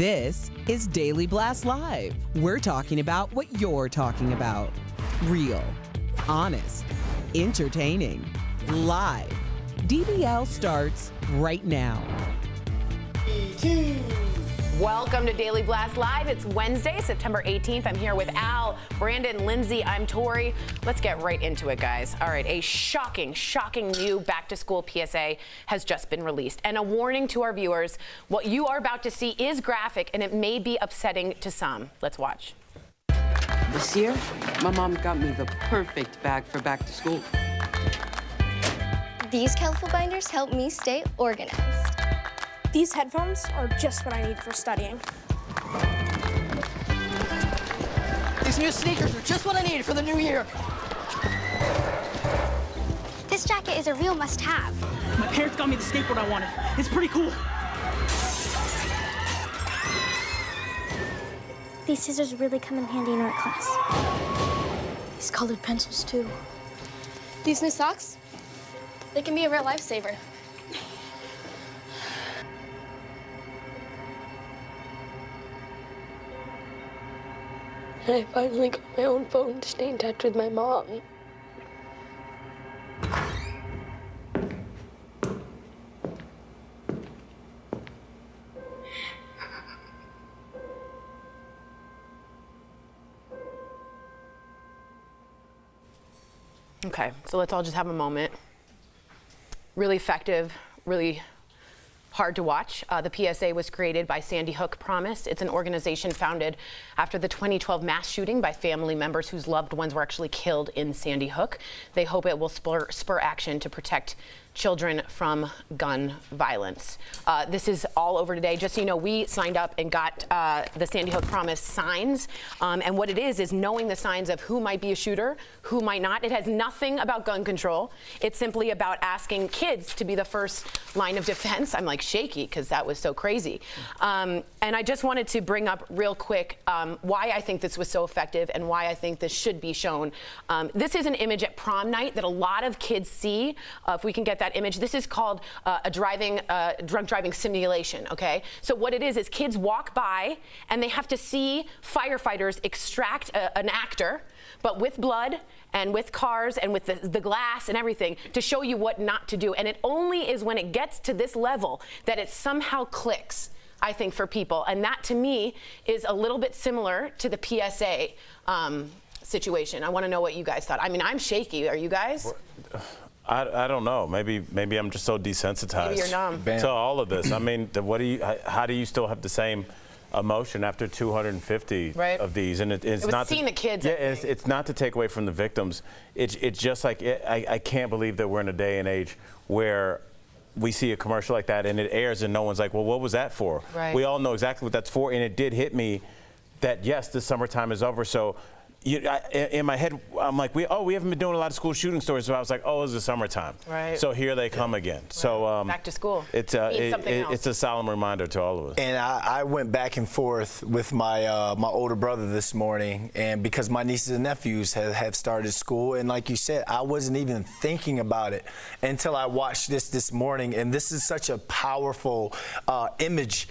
This is Daily Blast Live. We're talking about what you're talking about. Real, honest, entertaining, live. DBL starts right now. Welcome to Daily Blast Live. It's Wednesday, September 18th. I'm here with Al, Brandon, Lindsay. I'm Tori. Let's get right into it, guys. All right, a shocking new back-to-school PSA has just been released. And a warning to our viewers, what you are about to see is graphic and it may be upsetting to some. Let's watch. This year, my mom got me the perfect bag for back to school. These colorful binders help me stay organized. These headphones are just what I need for studying. These new sneakers are just what I need for the new year. This jacket is a real must-have. My parents got me the skateboard I wanted. It's pretty cool. These scissors really come in handy in art class. These colored pencils, too. These new socks, they can be a real lifesaver. I finally got my own phone to stay in touch with my mom. Okay, so let's all just have a moment. Really effective, really hard to watch. The PSA was created by Sandy Hook Promise. It's an organization founded after the 2012 mass shooting by family members whose loved ones were actually killed in Sandy Hook. They hope it will spur action to protect children from gun violence. This is all over today. Just so you know, we signed up and got the Sandy Hook Promise signs. And what it is knowing the signs of who might be a shooter, who might not. It has nothing about gun control. It's simply about asking kids to be the first line of defense. I'm like shaky because that was so crazy. And I just wanted to bring up real quick why I think this was so effective and why I think this should be shown. This is an image at prom night that a lot of kids see. If we can get that image. This is called a drunk driving simulation, okay? So what it is kids walk by and they have to see firefighters extract an actor, but with blood and with cars and with the glass and everything to show you what not to do. And it only is when it gets to this level that it somehow clicks, I think, for people. And that, to me, is a little bit similar to the PSA situation. I want to know what you guys thought. I mean, I'm shaky. Are you guys? I don't know. Maybe I'm just so desensitized. Maybe you're numb. To all of this. I mean, how do you still have the same emotion after 250 of these? And it's not seeing the kids. Yeah, it's not to take away from the victims. It's just like I can't believe that we're in a day and age where we see a commercial like that and it airs and no one's like, well, what was that for? Right. We all know exactly what that's for, and it did hit me that yes, the summertime is over. So. In my head, I'm like, we haven't been doing a lot of school shooting stories, so I was like, oh, it's the summertime. Right. So here they come again. Right. So back to school. It's a solemn reminder to all of us. And I went back and forth with my my older brother this morning, and because my nieces and nephews have started school, and like you said, I wasn't even thinking about it until I watched this morning, and this is such a powerful image.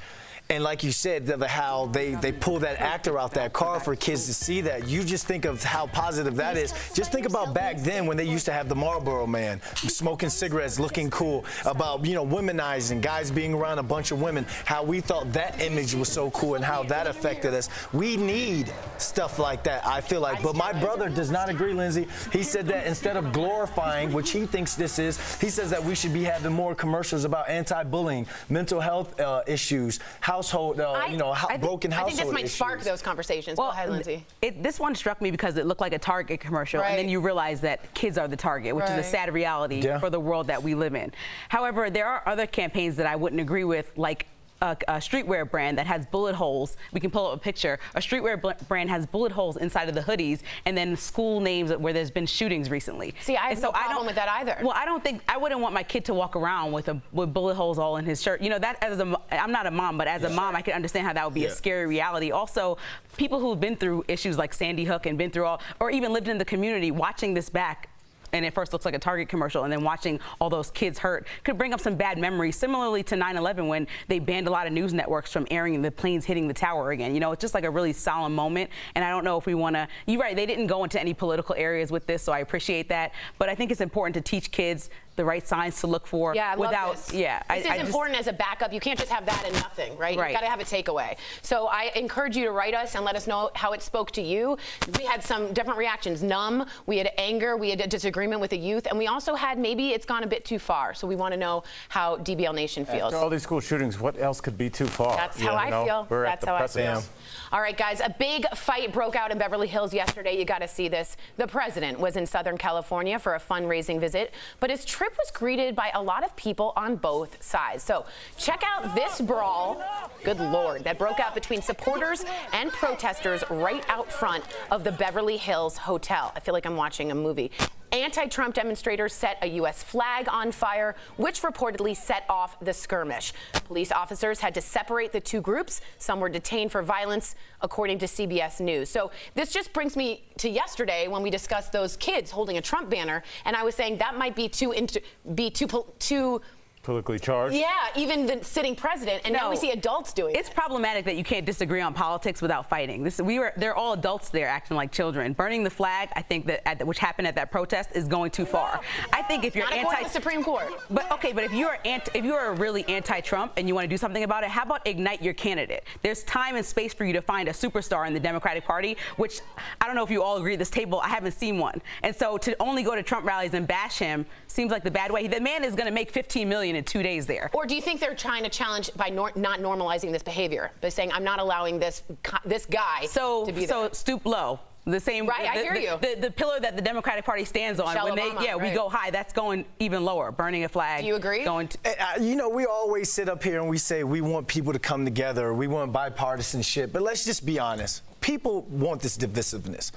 And like you said, how they pull that actor out that car for kids to see that. You just think of how positive that is. Just think about back then when they used to have the Marlboro Man, smoking cigarettes, looking cool, about, womanizing, guys being around a bunch of women, how we thought that image was so cool and how that affected us. We need stuff like that, I feel like. But my brother does not agree, Lindsay. He said that instead of glorifying, which he thinks this is, he says that we should be having more commercials about anti-bullying, mental health issues, household, broken household I think this might issues. spark those conversations. Go ahead, Lindsay. This one struck me because it looked like a Target commercial, and then you realize that kids are the target, which is a sad reality for the world that we live in. However, there are other campaigns that I wouldn't agree with, like a streetwear brand that has bullet holes. We can pull up a picture. A streetwear brand has bullet holes inside of the hoodies, and then school names where there's been shootings recently. See, I have no problem with that either. Well, I wouldn't want my kid to walk around with bullet holes all in his shirt. I'm not a mom, but as a mom, I can understand how that would be a scary reality. Also, people who've been through issues like Sandy Hook and been through or even lived in the community, watching this back, and it first looks like a Target commercial, and then watching all those kids hurt could bring up some bad memories, similarly to 9/11 when they banned a lot of news networks from airing the planes hitting the tower again. You know, it's just like a really solemn moment, and I don't know if we want to, you're right, they didn't go into any political areas with this, so I appreciate that, but I think it's important to teach kids the right signs to look for. Yeah, I without, love this. Yeah, this is important as a backup. You can't just have that and nothing, right? You got to have a takeaway. So I encourage you to write us and let us know how it spoke to you. We had some different reactions. Numb, we had anger, we had a disagreement with the youth, and we also had maybe it's gone a bit too far. So we want to know how DBL Nation feels. After all these school shootings, what else could be too far? That's how I feel. That's how I feel. All right, guys, a big fight broke out in Beverly Hills yesterday. You got to see this. The president was in Southern California for a fundraising visit, but his trip was greeted by a lot of people on both sides. So check out this brawl, good Lord, that broke out between supporters and protesters right out front of the Beverly Hills Hotel. I feel like I'm watching a movie. Anti-Trump demonstrators set a U.S. flag on fire, which reportedly set off the skirmish. Police officers had to separate the two groups. Some were detained for violence, according to CBS News. So this just brings me to yesterday when we discussed those kids holding a Trump banner, and I was saying that might be too politically charged? Yeah, even the sitting president, and now we see adults doing it. It's problematic that you can't disagree on politics without fighting. They're all adults there acting like children. Burning the flag, I think that which happened at that protest is going too far. I think if you're not according to the Supreme Court. But okay, but if you are really anti-Trump and you want to do something about it, how about ignite your candidate? There's time and space for you to find a superstar in the Democratic Party, which I don't know if you all agree at this table, I haven't seen one. And so to only go to Trump rallies and bash him seems like the bad way. The man is going to make $15 million in 2 days there. Or do you think they're trying to challenge by not normalizing this behavior, by saying I'm not allowing this guy to be there? So stoop low. The same, right? I hear you. The pillar that the Democratic Party stands on, Michelle when Obama, we go high, that's going even lower. Burning a flag. Do you agree? You know, we always sit up here and we say we want people to come together, we want bipartisanship, but let's just be honest. People want this divisiveness.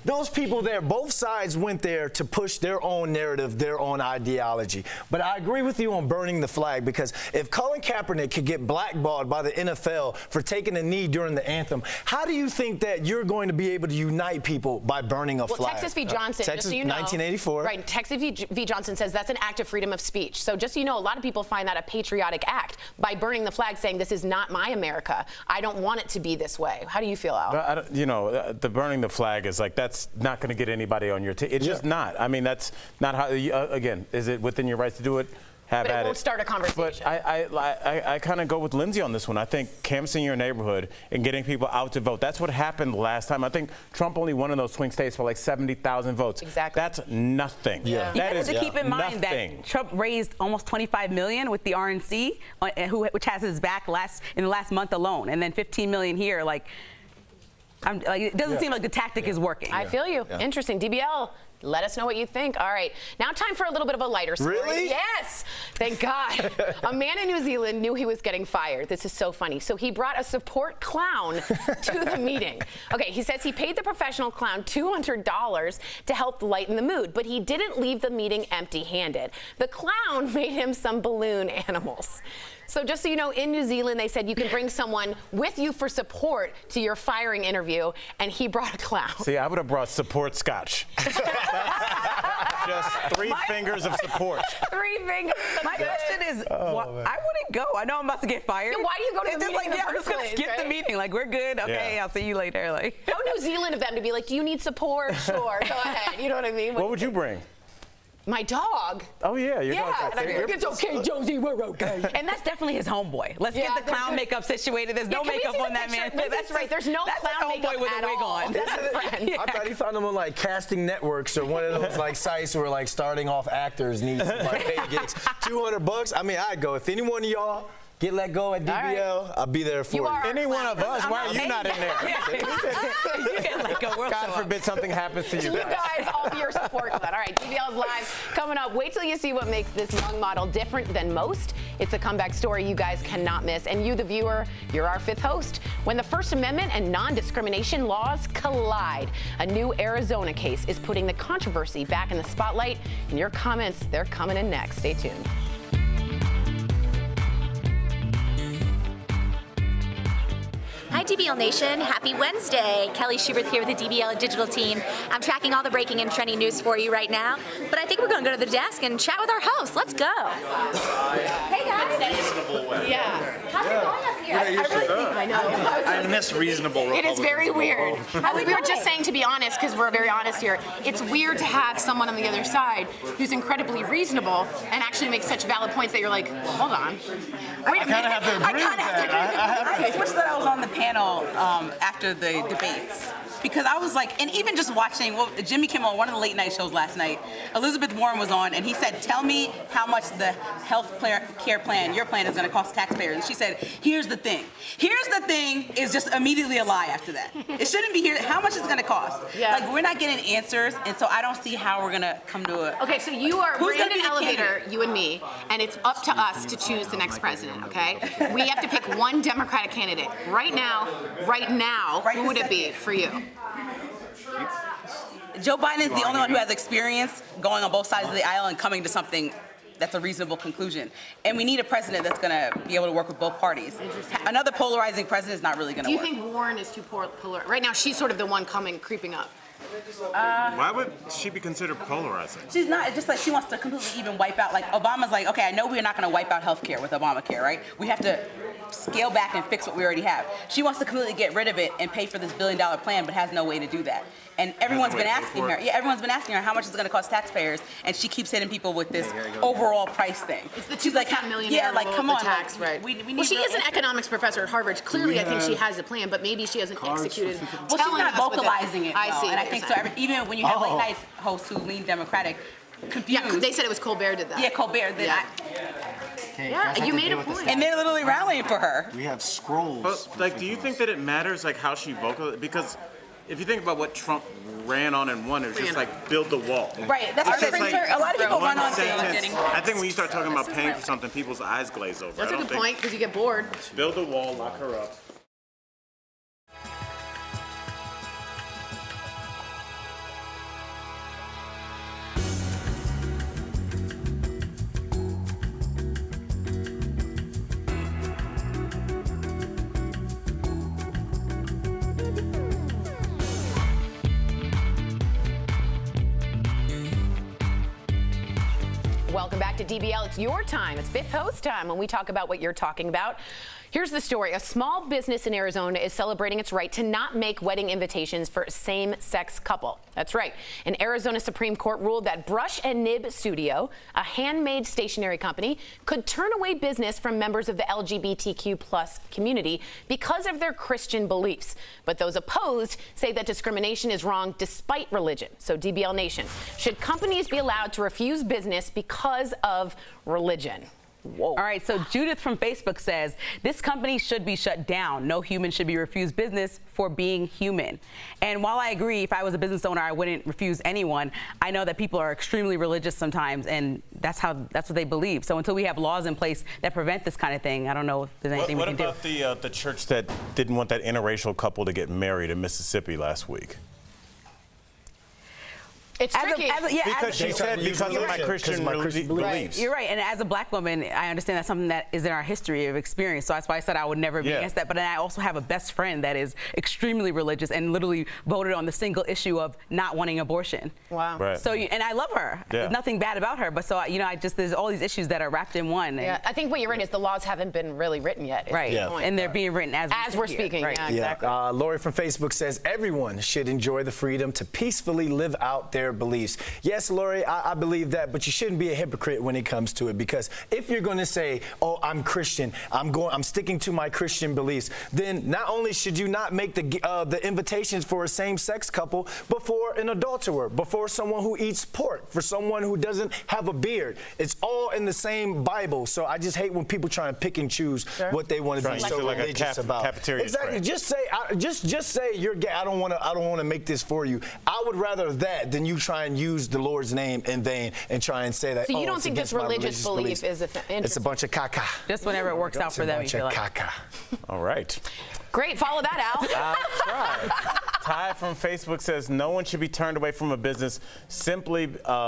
Those people there, both sides went there to push their own narrative, their own ideology. But I agree with you on burning the flag, because if Colin Kaepernick could get blackballed by the NFL for taking a knee during the anthem, how do you think that you're going to be able to unite people by burning a flag? Texas v. Johnson, Texas, just so you know. 1984. Right, Texas v. Johnson says that's an act of freedom of speech. So just so you know, a lot of people find that a patriotic act by burning the flag, saying this is not my America. I don't want it to be this way. How do you feel, Al? You know, the burning the flag is like, that's not going to get anybody on your team. It's just not. I mean, that's not how, again, is it within your rights to do it? Have but at it won't start a conversation. But I kind of go with Lindsay on this one. I think canvassing your neighborhood and getting people out to vote, that's what happened last time. I think Trump only won in those swing states for like 70,000 votes. Exactly. That's nothing. Yeah. That is to keep in mind nothing. that Trump raised almost $25 million with the RNC, which has his back in the last month alone, and then $15 million here. It doesn't seem like the tactic is working. I feel you. Interesting. DBL, let us know what you think. All right. Now time for a little bit of a lighter story. Really? Yes. Thank God. A man in New Zealand knew he was getting fired. This is so funny. So he brought a support clown to the meeting. Okay, he says he paid the professional clown $200 to help lighten the mood, but he didn't leave the meeting empty-handed. The clown made him some balloon animals. So just so you know, in New Zealand, they said you can bring someone with you for support to your firing interview, and he brought a clown. See, I would have brought support scotch. Just three fingers of support. 3 fingers. My question is, I wouldn't go. I know I'm about to get fired. Yeah, why do you go to the meeting in the I'm just going to skip the meeting. Like, we're good. Okay, I'll see you later. How New Zealand of them to be like, do you need support? Sure, go ahead. You know what I mean? What would you bring? My dog. Oh, yeah. It's okay, Josie, we're okay. And that's definitely his homeboy. Let's get the clown makeup situated. There's no makeup on that man. That's right. There's no clown makeup with at a wig all. on. That's a friend. I thought he found them on like casting networks or one of those like sites where like starting off actors need some like paid gigs. $200. I mean, I'd go. If any one of y'all get let go at DBL, I'll be there for you. Any one of us, why are you not in there? You can let go. God forbid something happens to you guys. I'll be your support for that. All right, DBL's live coming up. Wait till you see what makes this young model different than most. It's a comeback story you guys cannot miss. And you, the viewer, you're our 5th host. When the First Amendment and non-discrimination laws collide, a new Arizona case is putting the controversy back in the spotlight. And your comments, they're coming in next. Stay tuned. Hi Hi, DBL Nation. Happy Wednesday. Kelly Schubert here with the DBL digital team. I'm tracking all the breaking and trending news for you right now, but I think we're going to go to the desk and chat with our host. Let's go. Hey, guys. Yeah. How's it going up here? I know. I miss reasonable. It is very weird. We were just saying, to be honest, because we're very honest here, it's weird to have someone on the other side who's incredibly reasonable and actually makes such valid points that you're like, hold on. Wait a minute. have to agree with that. I wish that I was on the panel after the debates. Because I was like, and even just watching Jimmy Kimmel on one of the late night shows last night, Elizabeth Warren was on, and he said, tell me how much the health care plan, your plan, is going to cost taxpayers. And she said, here's the thing. Here's the thing is just immediately a lie after that. It shouldn't be here. How much is it going to cost? Yeah. Like, we're not getting answers, and so I don't see how we're going to come to a... Okay, so we're in an elevator, you and me, and it's up to us to choose the next president, okay? We have to pick one Democratic candidate. Right now, who would it be for you? Joe Biden is the only one who has experience going on both sides of the aisle and coming to something that's a reasonable conclusion. And we need a president that's going to be able to work with both parties. Another polarizing president is not really going to work. Do you think Warren is too polar? Right now, she's sort of the one creeping up. Why would she be considered polarizing? She's not. It's just like she wants to completely even wipe out. Like Obama's like, okay, I know we're not going to wipe out healthcare with Obamacare, right? We have to scale back and fix what we already have. She wants to completely get rid of it and pay for this $1 billion plan, but has no way to do that. And everyone's been asking her. Yeah, everyone's been asking her how much it's going to cost taxpayers, and she keeps hitting people with this overall price thing. It's the She's like, millionaire come on, tax, right? Well, she is an economics professor at Harvard. Clearly, I think she has a plan, but maybe she hasn't executed. Well, she's not vocalizing it. I see. And I think so. Even when you have late night hosts who lean Democratic, confused. Yeah, they said it was Colbert did that. Yeah, Colbert did that. Yeah, you made a point. And they're literally rallying for her. We have scrolls. But, like, do you think that it matters, like, how she vocalizes? Because if you think about what Trump ran on and won, it was just like build the wall. Right. That's what a lot of people run on things. I think when you start talking about paying for something, people's eyes glaze over. That's a good point because you get bored. Build the wall, lock her up. Welcome back to DBL. It's your time. It's fifth host time when we talk about what you're talking about. Here's the story. A small business in Arizona is celebrating its right to not make wedding invitations for a same-sex couple. That's right. An Arizona Supreme Court ruled that Brush and Nib Studio, a handmade stationery company, could turn away business from members of the LGBTQ plus community because of their Christian beliefs. But those opposed say that discrimination is wrong despite religion. So DBL Nation, should companies be allowed to refuse business because of religion? Whoa. All right, so Judith from Facebook says, this company should be shut down. No human should be refused business for being human. And while I agree, if I was a business owner, I wouldn't refuse anyone, I know that people are extremely religious sometimes, and that's what they believe. So until we have laws in place that prevent this kind of thing, I don't know if there's anything we can do. What about the church that didn't want that interracial couple to get married in Mississippi last week? It's tricky. Because she said because of my Christian beliefs. You're right. And as a black woman, I understand that's something that is in our history of experience. So that's why I said I would never be against that. But then I also have a best friend that is extremely religious and literally voted on the single issue of not wanting abortion. Wow. Right. So, and I love her. Yeah. There's nothing bad about her. But so, there's all these issues that are wrapped in one. Yeah, I think what you're right is the laws haven't been really written yet. Right. Yeah. And they're being written as we're speaking. Right. Yeah, exactly. Lori from Facebook says everyone should enjoy the freedom to peacefully live out their beliefs. Yes, Lori, I believe that, but you shouldn't be a hypocrite when it comes to it, because if you're going to say, oh, I'm Christian, I'm sticking to my Christian beliefs, then not only should you not make the invitations for a same-sex couple, but for an adulterer, before someone who eats pork, for someone who doesn't have a beard. It's all in the same Bible. So I just hate when people try and pick and choose what they want to be so religious about. Exactly. Just say you're gay. I don't want to make this for you. I would rather that than you try and use the Lord's name in vain and try and say that. So you don't think this religious belief is it's a bunch of caca. Just whenever it works out for them, you feel like. Caca. All right. Great. Follow that, Al. I'll try. Ty from Facebook says no one should be turned away from a business simply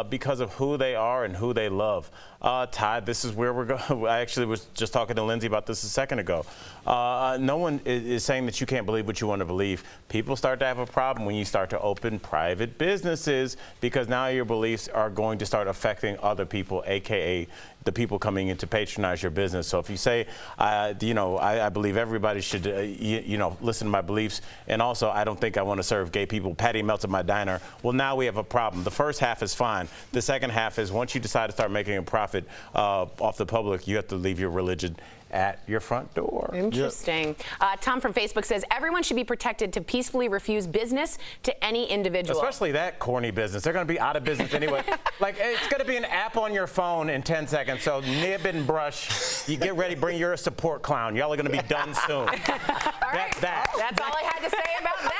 because of who they are and who they love. Ty, this is where we're going. I actually was just talking to Lindsay about this a second ago. No one is saying that you can't believe what you want to believe. People start to have a problem when you start to open private businesses because now your beliefs are going to start affecting other people, aka the people coming in to patronize your business. So if you say, I believe everybody should, listen to my beliefs, and also I don't think I want to serve gay people patty melts at my diner, well, now we have a problem. The first half is fine. The second half is once you decide to start making a profit off the public, you have to leave your religion at your front door. Interesting. Tom from Facebook says everyone should be protected to peacefully refuse business to any individual. Especially that corny business. They're going to be out of business anyway. Like, it's going to be an app on your phone in 10 seconds. So nib and brush. You get ready, bring your support clown. Y'all are going to be done soon. That's all I had to say about that.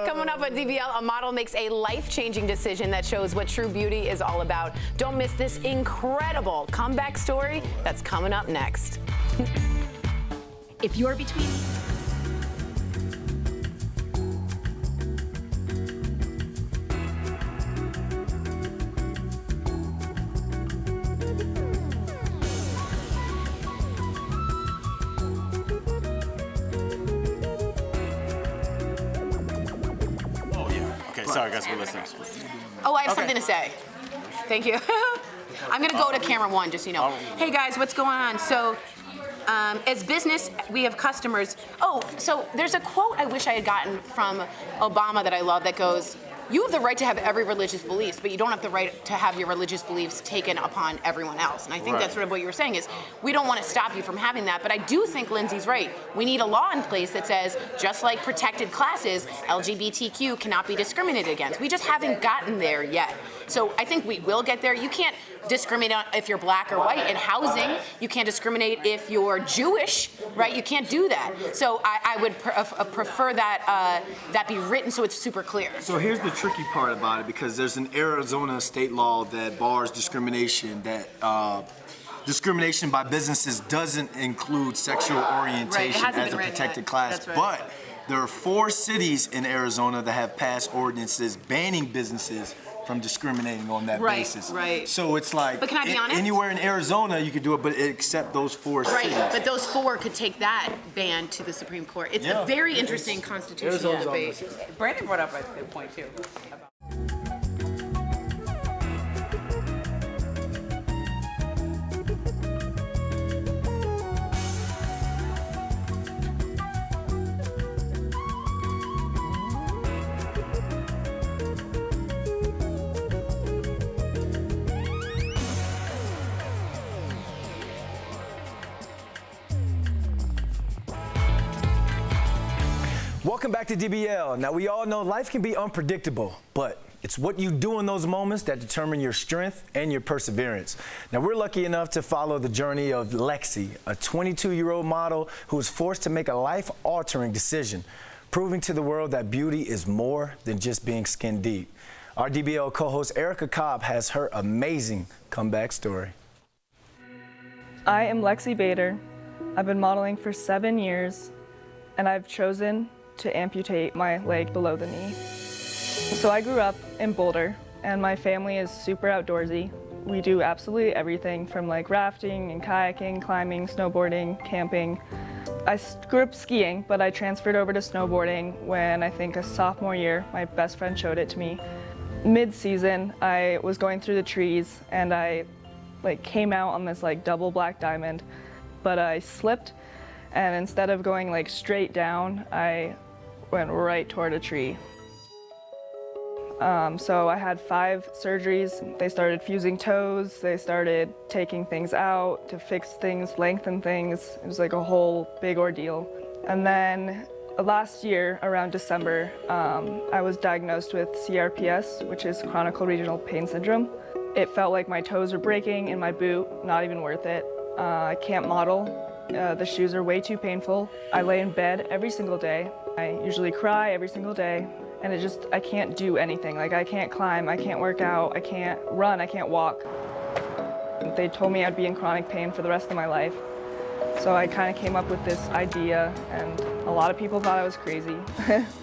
Coming up on DBL, a model makes a life-changing decision that shows what true beauty is all about. Don't miss this incredible comeback story that's coming up next. If you're between Sorry, guys, we're listening. Oh, I have something to say. Thank you. I'm going to go to camera one, just so you know. Hey, guys, what's going on? So, as business, we have customers. Oh, so there's a quote I wish I had gotten from Obama that I love that goes, you have the right to have every religious belief, but you don't have the right to have your religious beliefs taken upon everyone else. And I think that's sort of what you were saying is we don't want to stop you from having that. But I do think Lindsay's right. We need a law in place that says just like protected classes, LGBTQ cannot be discriminated against. We just haven't gotten there yet. So I think we will get there. You can't discriminate if you're black or white in housing. You can't discriminate if you're Jewish, right? You can't do that. So I would prefer that that be written so it's super clear. So here's the tricky part about it, because there's an Arizona state law that bars discrimination, that discrimination by businesses doesn't include sexual orientation as a protected class. But there are 4 cities in Arizona that have passed ordinances banning businesses from discriminating on that basis. Right. So it's like, but can I be honest? Anywhere in Arizona you could do it, but except those 4 cities. Right, but those 4 could take that ban to the Supreme Court. It's a very interesting constitutional debate. Brandon brought up a good point, too. Welcome back to DBL. Now, we all know life can be unpredictable, but it's what you do in those moments that determine your strength and your perseverance. Now, we're lucky enough to follow the journey of Lexi, a 22-year-old model who was forced to make a life-altering decision, proving to the world that beauty is more than just being skin deep. Our DBL co-host Erica Cobb has her amazing comeback story. I am Lexi Bader. I've been modeling for 7 years, and I've chosen to amputate my leg below the knee. So I grew up in Boulder, and my family is super outdoorsy. We do absolutely everything from like rafting and kayaking, climbing, snowboarding, camping. I grew up skiing, but I transferred over to snowboarding when I think a sophomore year. My best friend showed it to me. Mid-season, I was going through the trees and I came out on this double black diamond, but I slipped, and instead of going straight down, I went right toward a tree. So I had 5 surgeries. They started fusing toes, they started taking things out to fix things, lengthen things. It was like a whole big ordeal. And then last year, around December, I was diagnosed with CRPS, which is chronic regional pain syndrome. It felt like my toes were breaking in my boot, not even worth it. I can't model. The shoes are way too painful. I lay in bed every single day. I usually cry every single day, and I can't do anything. I can't climb, I can't work out, I can't run, I can't walk. They told me I'd be in chronic pain for the rest of my life. So I kind of came up with this idea, and a lot of people thought I was crazy,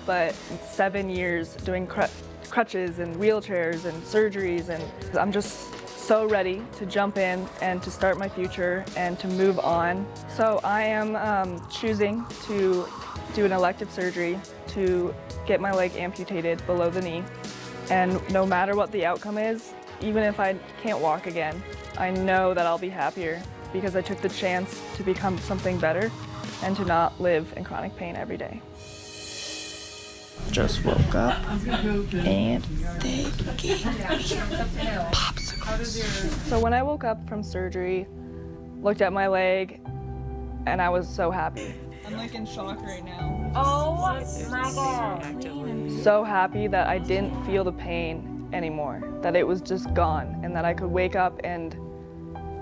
but 7 years doing crutches and wheelchairs and surgeries, and I'm just so ready to jump in and to start my future and to move on. So I am choosing to do an elective surgery to get my leg amputated below the knee. And no matter what the outcome is, even if I can't walk again, I know that I'll be happier because I took the chance to become something better and to not live in chronic pain every day. Just woke up and they gave me popsicles. So when I woke up from surgery, looked at my leg, and I was so happy. I'm like in shock right now. Oh my God. So happy that I didn't feel the pain anymore, that it was just gone, and that I could wake up and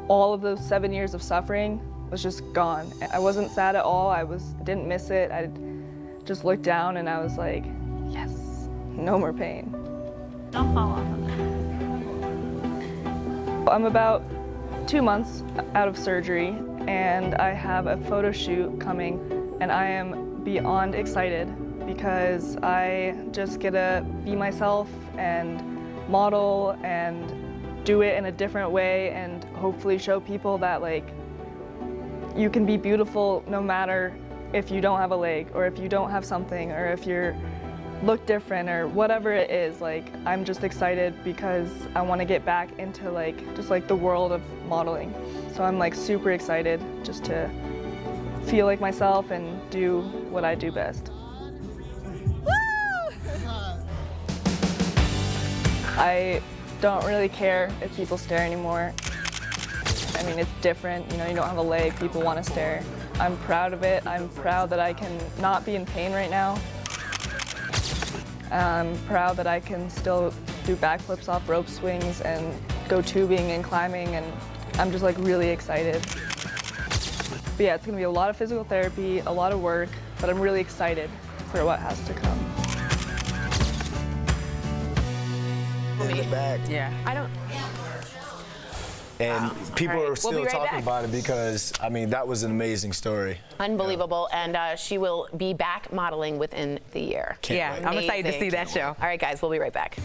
all of those 7 years of suffering was just gone. I wasn't sad at all. I didn't miss it. I just looked down and I was like, yes, no more pain. Don't fall off of it. I'm about 2 months out of surgery, and I have a photo shoot coming, and I am beyond excited because I just get to be myself and model and do it in a different way and hopefully show people that like you can be beautiful no matter if you don't have a leg or if you don't have something or if you look different or whatever it is. Like, I'm just excited because I want to get back into like just like the world of modeling. So I'm like super excited just to feel like myself and do what I do best. I don't really care if people stare anymore. I mean, it's different, you know, you don't have a leg, people want to stare. I'm proud of it. I'm proud that I can not be in pain right now. I'm proud that I can still do backflips off rope swings and go tubing and climbing, and I'm just like really excited. But yeah, it's gonna be a lot of physical therapy, a lot of work, but I'm really excited for what has to come. In the back. Yeah. I don't. And people are still right talking back. about it because, I mean, that was an amazing story. Unbelievable, and she will be back modeling within the year. Can't wait. I'm excited to see that show. All right, guys, we'll be right back.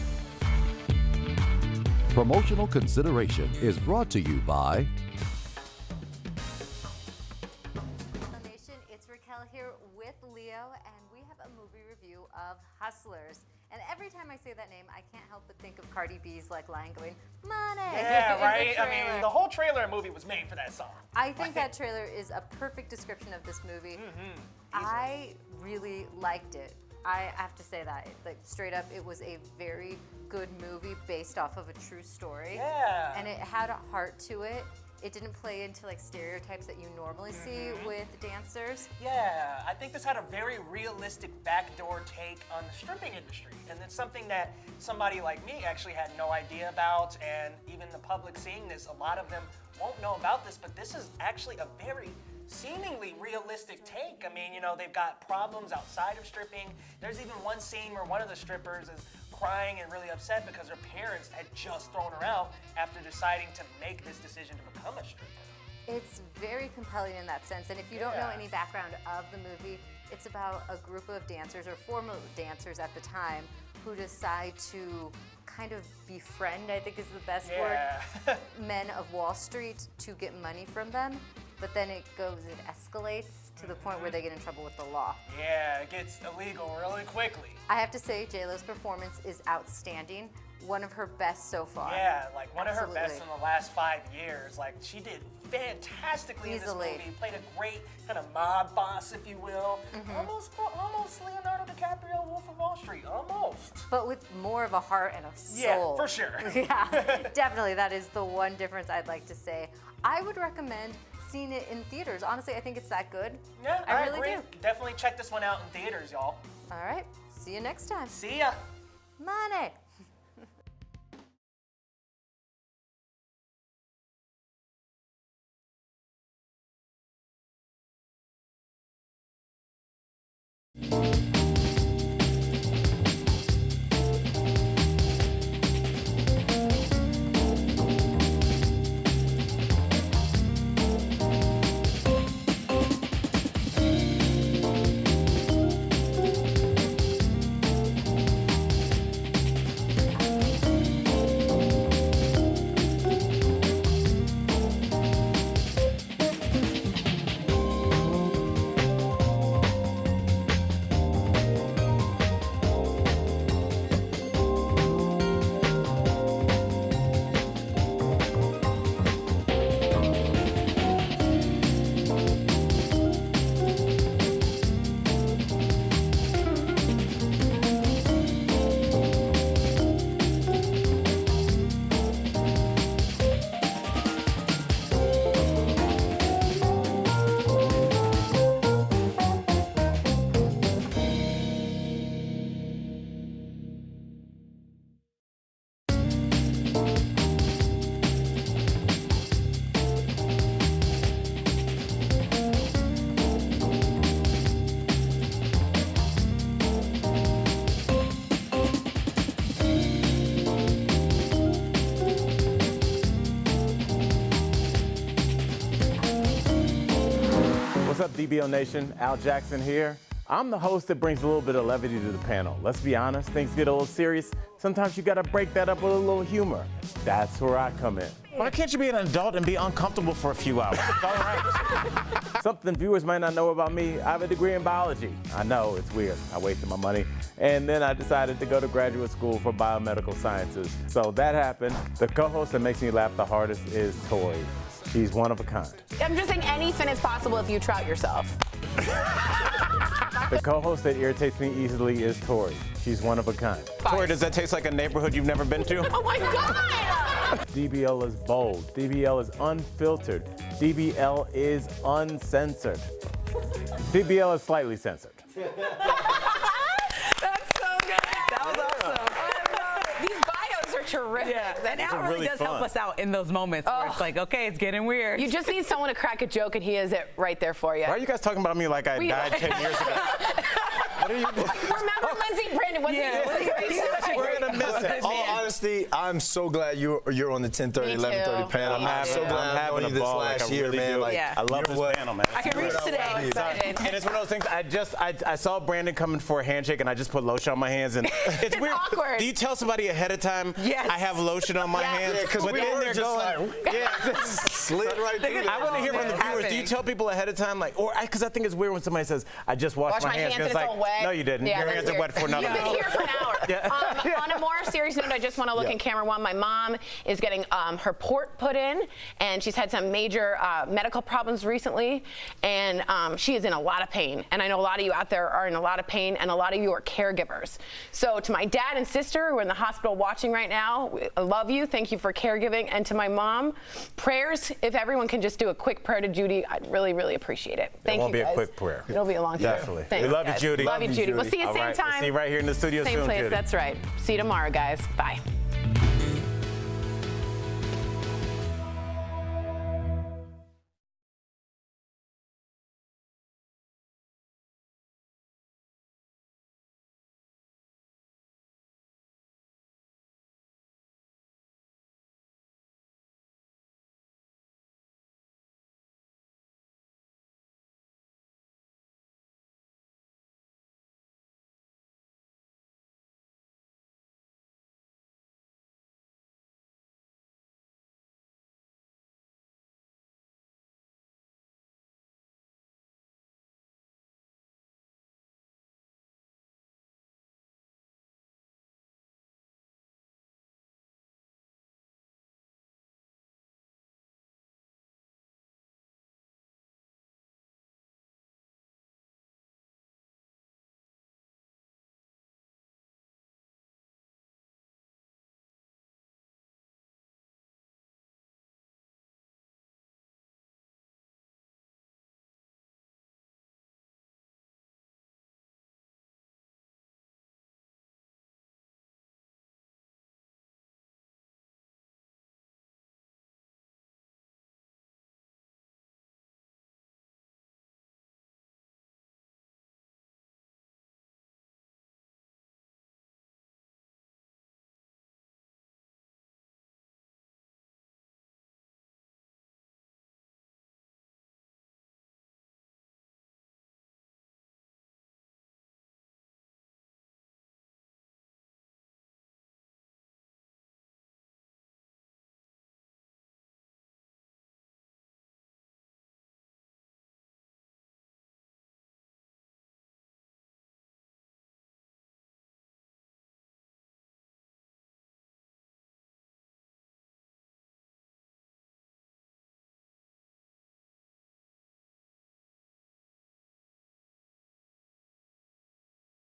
Promotional consideration is brought to you by Nation, it's Raquel here with Leo, and we have a movie review of Hustlers. And every time I say that name, I can't help but think of Cardi B's like line going, money. Yeah, right? I mean, the whole trailer and movie was made for that song. I think that trailer is a perfect description of this movie. I really liked it. I have to say that. Like, straight up, it was a very good movie based off of a true story. Yeah. And it had a heart to it. It didn't play into like stereotypes that you normally see with dancers. Yeah, I think this had a very realistic backdoor take on the stripping industry. And it's something that somebody like me actually had no idea about, and even the public seeing this, a lot of them won't know about this, but this is actually a very seemingly realistic take. I mean, you know, they've got problems outside of stripping. There's even one scene where one of the strippers is crying and really upset because her parents had just thrown her out after deciding to make this decision to become a stripper. It's very compelling in that sense, and if you don't know any background of the movie, it's about a group of dancers, or former dancers at the time, who decide to kind of befriend, I think is the best word, men of Wall Street to get money from them, but then it escalates to the point where they get in trouble with the law. Yeah, it gets illegal really quickly. I have to say, J-Lo's performance is outstanding. One of her best so far. Yeah, like one of her best in the last 5 years. Like, she did fantastically in this movie. Played a great kind of mob boss, if you will. Almost Leonardo DiCaprio, Wolf of Wall Street, almost. But with more of a heart and a soul. Yeah, for sure. Yeah, definitely. That is the one difference I'd like to say. I would recommend seeing it in theaters. Honestly, I think it's that good. Yeah, I really agree. do. Definitely check this one out in theaters, y'all. All right, see you next time. See ya. Money. up, DBL Nation? Al Jackson here. I'm the host that brings a little bit of levity to the panel. Let's be honest, things get a little serious. Sometimes you gotta break that up with a little humor. That's where I come in. Why can't you be an adult and be uncomfortable for a few hours? It's all right. Something viewers might not know about me, I have a degree in biology. I know, it's weird. I wasted my money. And then I decided to go to graduate school for biomedical sciences. So that happened. The co-host that makes me laugh the hardest is Tori. She's one of a kind. I'm just saying anything is possible if you trout yourself. The co-host that irritates me easily is Tori. She's one of a kind. Tori, does that taste like a neighborhood you've never been to? Oh my God! DBL is bold. DBL is unfiltered. DBL is uncensored. DBL is slightly censored. That's so good. That was awesome. These bios are terrific. Yeah, and Al really really does fun. help us out in those moments where it's like, okay, it's getting weird. You just need someone to crack a joke, and he is it right there for you. Why are you guys talking about me like I died 10 years ago? What are you doing? Remember Lindsey Brandon? We're gonna miss it. All honesty, I'm so glad you're on the 10:30, 11:30 panel. I'm so glad I'm having a this ball last like I year, really man. do. Like, I love this panel, man. I can reach today. And it's one of those things. I saw Brandon coming for a handshake, and I just put lotion on my hands, and it's weird. Awkward. Do you tell somebody ahead of time? Yes. I have lotion on my hands. Yeah, 'cause but we then were they're just going. slid right through. I want to hear from the viewers. Do you tell people ahead of time, like, or because I think it's weird when somebody says, "I just washed my hands," and it's it's like, all wet. no, you didn't. Yeah, Your hands are wet for another You've been hour. here for an hour. On a more serious note, I just want to look in camera one. My mom is getting her port put in, and she's had some major medical problems recently, and she is in a lot of pain. And I know a lot of you out there are in a lot of pain, and a lot of you are caregivers. So to my dad and sister who are in the hospital watching right now, I love you. Thank you for caregiving. And to my mom, prayers. If everyone can just do a quick prayer to Judy, I'd really, really appreciate it. Thank you, It won't be guys. a quick prayer. It'll be a long prayer. Definitely. Thanks, We love you, guys. Judy. Love you, Judy. We'll see you All same right, time. we'll see you right here in the studio Same soon, place. Judy. That's right. See you tomorrow, guys. Bye.